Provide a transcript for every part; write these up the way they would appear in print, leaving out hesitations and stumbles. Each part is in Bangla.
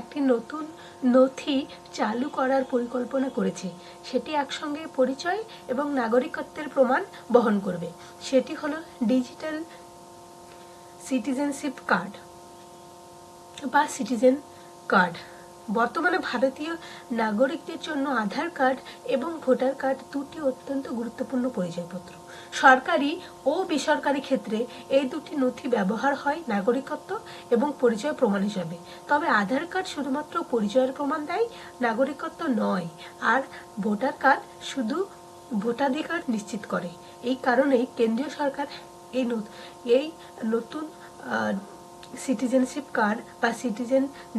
একটি নতুন নথি চালু করার পরিকল্পনা করেছে। সেটি একসঙ্গে পরিচয় এবং নাগরিকত্বের প্রমাণ বহন করবে। সেটি হলো ডিজিটাল সিটিজেনশিপ কার্ড বা সিটিজেন কার্ড। বর্তমানে ভারতীয় নাগরিকদের জন্য আধার কার্ড এবং ভোটার কার্ড দুটি অত্যন্ত গুরুত্বপূর্ণ পরিচয়পত্র। সরকারি ও বেসরকারি ক্ষেত্রে এই দুটি নথি ব্যবহার হয় নাগরিকত্ব এবং পরিচয় প্রমাণ হিসাবে। তবে আধার কার্ড শুধুমাত্র পরিচয়ের প্রমাণ দেয়, নাগরিকত্ব নয়। আর ভোটার কার্ড শুধু ভোটাধিকার নিশ্চিত করে। এই কারণেই কেন্দ্রীয় সরকার এই নতুন সিটিজেনশিপ কার্ড বা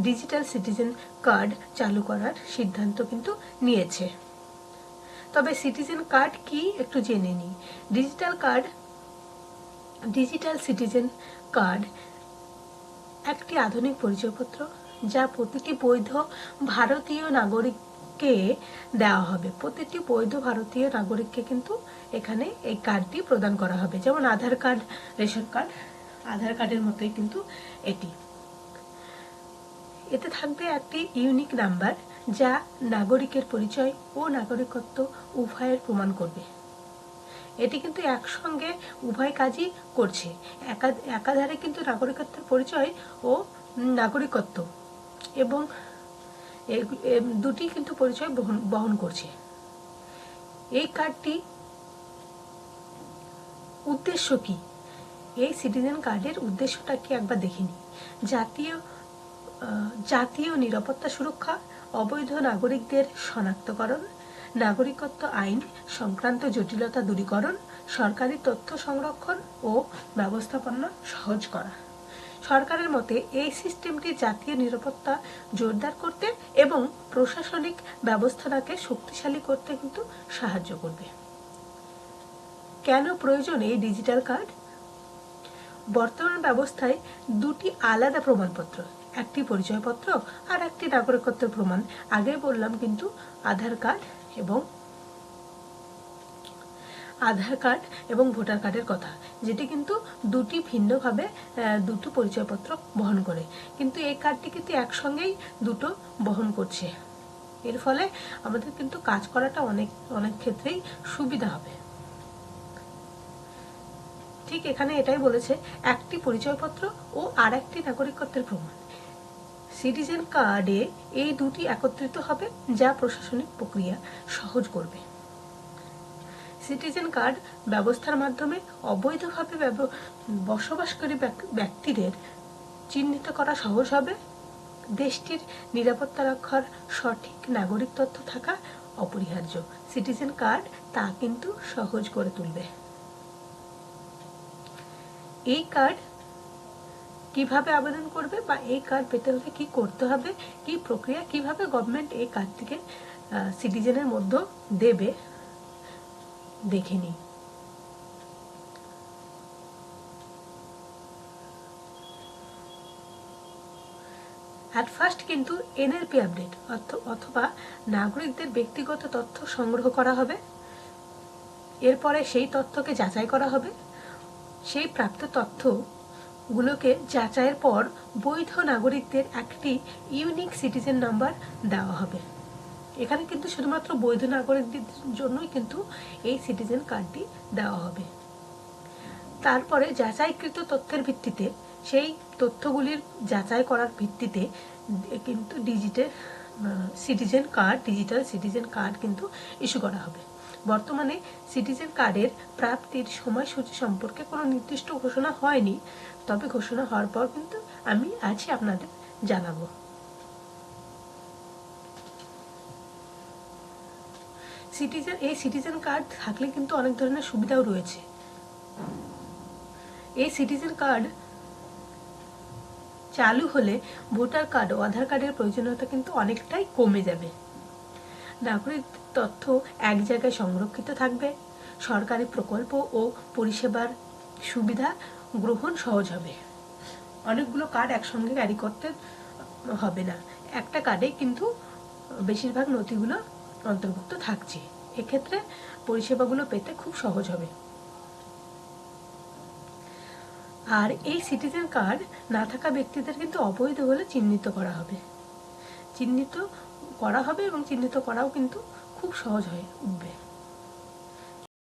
ডিজিটাল সিটিজেন কার্ড চালু করার সিদ্ধান্ত কিন্তু নিয়েছে। তবে সিটিজেন কার্ড কি একটু জেনে নিই। ডিজিটাল সিটিজেন কার্ড একটি আধুনিক পরিচয়পত্র যা প্রতিটি বৈধ ভারতীয় নাগরিককে দেওয়া হবে। প্রতিটি বৈধ ভারতীয় নাগরিককে কিন্তু এখানে এই কার্ডটি প্রদান করা হবে। যেমন আধার কার্ড, রেশন কার্ড, আধার কার্ডের মতোই কিন্তু এতে থাকবে একটি ইউনিক নাম্বার যা নাগরিকের পরিচয় ও নাগরিকত্ব উভয়ের প্রমাণ করবে। এটি কিন্তু একসঙ্গে উভয় কাজই করছে। একাধারে কিন্তু নাগরিকত্বের পরিচয় ও নাগরিকত্ব এবং দুটি কিন্তু পরিচয় বহন করছে। এই কার্ডটি উদ্দেশ্য কি? এই সিটিজেন কার্ডের উদ্দেশ্যটা কি একবার দেখে নিই। জাতীয় নিরাপত্তা সুরক্ষা, অবৈধ নাগরিকদের শনাক্তকরণ, নাগরিকত্ব আইন সংক্রান্ত জটিলতা দূরীকরণ, সরকারি তথ্য সংরক্ষণ ও ব্যবস্থাপনা সহজ করা। সরকারের মতে এই সিস্টেমটি জাতীয় নিরাপত্তা জোরদার করতে এবং প্রশাসনিক ব্যবস্থাটাকে শক্তিশালী করতে কিন্তু সাহায্য করবে। কেন প্রয়োজন এই ডিজিটাল কার্ড? বর্তমান ব্যবস্থায় দুটি আলাদা প্রমাণপত্র, একটি পরিচয়পত্র আর একটি নাগরিকত্বের প্রমাণ। আগে বললাম কিন্তু আধার কার্ড এবং ভোটার কার্ডের কথা, যেটি কিন্তু দুটি ভিন্নভাবে দুটো পরিচয়পত্র বহন করে, কিন্তু এই কার্ডটি কিন্তু একসঙ্গেই দুটো বহন করছে। এর ফলে আমাদের কিন্তু কাজ করাটা অনেক ক্ষেত্রেই সুবিধা হবে। ঠিক এখানে এটাই বলেছে, একটি পরিচয়পত্র ও আর একটি নাগরিকত্বের প্রমাণ। সিটিজেন কার্ডে এই দুটি একত্রিত হবে, যা প্রশাসনিক প্রক্রিয়া সহজ করবে। সিটিজেন কার্ড ব্যবস্থার মাধ্যমে অবৈধভাবে বসবাসকারী ব্যক্তিদের চিহ্নিত করা সহজ হবে। দেশটির নিরাপত্তা রক্ষার সঠিক নাগরিক তথ্য থাকা অপরিহার্য। সিটিজেন কার্ড তা কিন্তু সহজ করে তুলবে। এই কার্ড কিভাবে আবেদন করবে বা এই কার্ড পেতে হলে কি করতে হবে, কি প্রক্রিয়া, কিভাবে গভর্নমেন্ট এই কার্ডটিকে সিটিজেনের মধ্যে দেবে দেখে নিই। অ্যাট ফার্স্ট কিন্তু এনএলপি আপডেট অথবা নাগরিকদের ব্যক্তিগত তথ্য সংগ্রহ করা হবে। এরপরে সেই তথ্যকে যাচাই করা হবে। সেই প্রাপ্ত তথ্যগুলোকে যাচাইয়ের পর বৈধ নাগরিকদের একটি ইউনিক সিটিজেন নাম্বার দেওয়া হবে। এখানে কিন্তু শুধুমাত্র বৈধ নাগরিকদের জন্যই কিন্তু এই সিটিজেন কার্ডটি দেওয়া হবে। তারপরে যাচাইকৃত তথ্যের ভিত্তিতে, সেই তথ্যগুলির যাচাই করার ভিত্তিতে কিন্তু ডিজিটাল সিটিজেন কার্ড কিন্তু ইস্যু করা হবে। বর্তমানে সিটিজেন কার্ডের প্রাপ্তির সময়সূচি সম্পর্কে কোনো নির্দিষ্ট ঘোষণা হয়নি, তবে ঘোষণা হওয়ার পর কিন্তু আমি আজই আপনাদের জানাবো। এই সিটিজেন কার্ড থাকলে কিন্তু অনেক ধরনের সুবিধাও রয়েছে। এই সিটিজেন কার্ড চালু হলে ভোটার কার্ড ও আধার কার্ডের প্রয়োজনীয়তা কিন্তু অনেকটাই কমে যাবে। নাগরিক তথ্য এক জায়গায় সংরক্ষিত থাকবে। সরকারি প্রকল্প ও পরিষেবার সুবিধা গ্রহণ সহজ হবে। অনেকগুলো কার্ড একসঙ্গে ক্যারি করতে হবে না, একটা কার্ডে কিন্তু বেশিরভাগ নথিগুলো অন্তর্ভুক্ত থাকছে। এক্ষেত্রে পরিষেবাগুলো পেতে খুব সহজ হবে। আর এই সিটিজেন কার্ড না থাকা ব্যক্তিদের কিন্তু অবৈধ বলে চিহ্নিত করা হবে। চিহ্নিত করা হবে এবং চিহ্নিত করাও কিন্তু খুব সহজ হয়ে উঠবে।